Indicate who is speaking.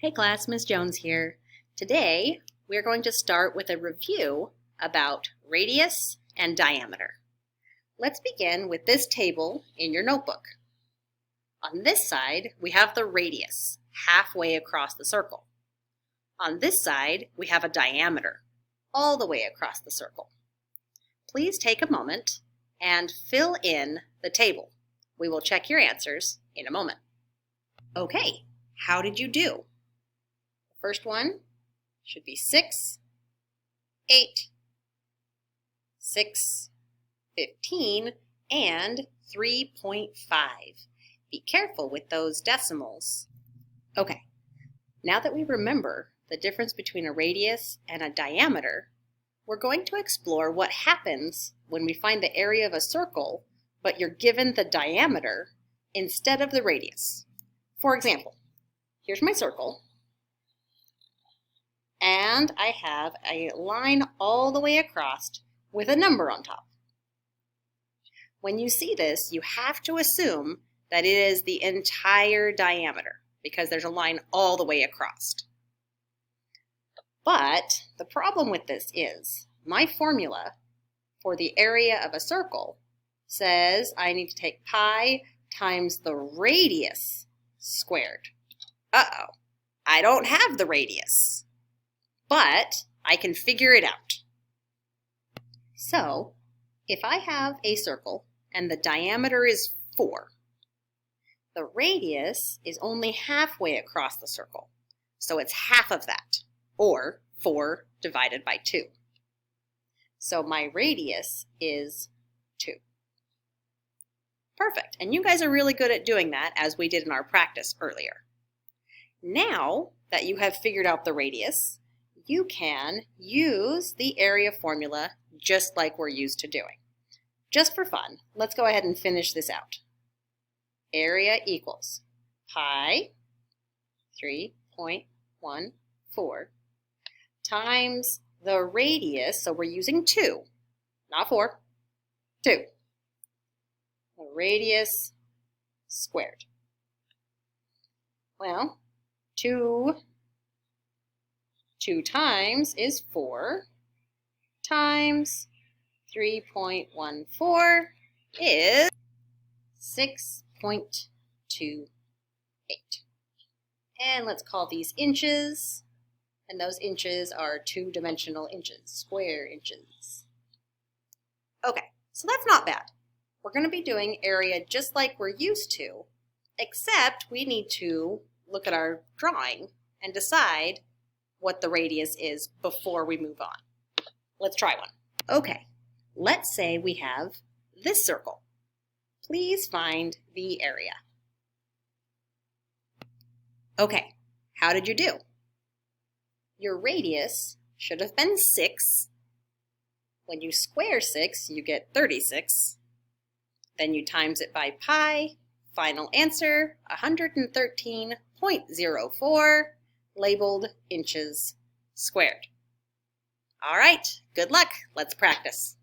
Speaker 1: Hey class, Ms. Jones here. Today, we're going to start with a review about radius and diameter. Let's begin with this table in your notebook. On this side, we have the radius, halfway across the circle. On this side, we have a diameter, all the way across the circle. Please take a moment and fill in the table. We will check your answers in a moment. Okay, how did you do? First one should be 6, 8, 6, 15, and 3.5. Be careful with those decimals. Okay, now that we remember the difference between a radius and a diameter, we're going to explore what happens when we find the area of a circle, but you're given the diameter instead of the radius. For example, here's my circle. And I have a line all the way across with a number on top. When you see this, you have to assume that it is the entire diameter because there's a line all the way across. But the problem with this is my formula for the area of a circle says I need to take pi times the radius squared. Uh-oh, I don't have the radius. But I can figure it out. So, if I have a circle and the diameter is 4, the radius is only halfway across the circle. So it's half of that, or 4 divided by 2. So my radius is 2. Perfect, and you guys are really good at doing that as we did in our practice earlier. Now that you have figured out the radius, you can use the area formula just like we're used to doing. Just for fun, let's go ahead and finish this out. Area equals pi 3.14 times the radius, so we're using 2, not 4, 2. The radius squared. Well, 2 times is 4 times 3.14 is 6.28. And let's call these inches. And those inches are 2-dimensional inches, square inches. Okay, so that's not bad. We're going to be doing area just like we're used to, except we need to look at our drawing and decide what the radius is before we move on. Let's try one. Okay, let's say we have this circle. Please find the area. Okay, how did you do? Your radius should have been 6. When you square 6, you get 36. Then you times it by pi. Final answer, 113.04. Labeled inches squared. All right, good luck. Let's practice.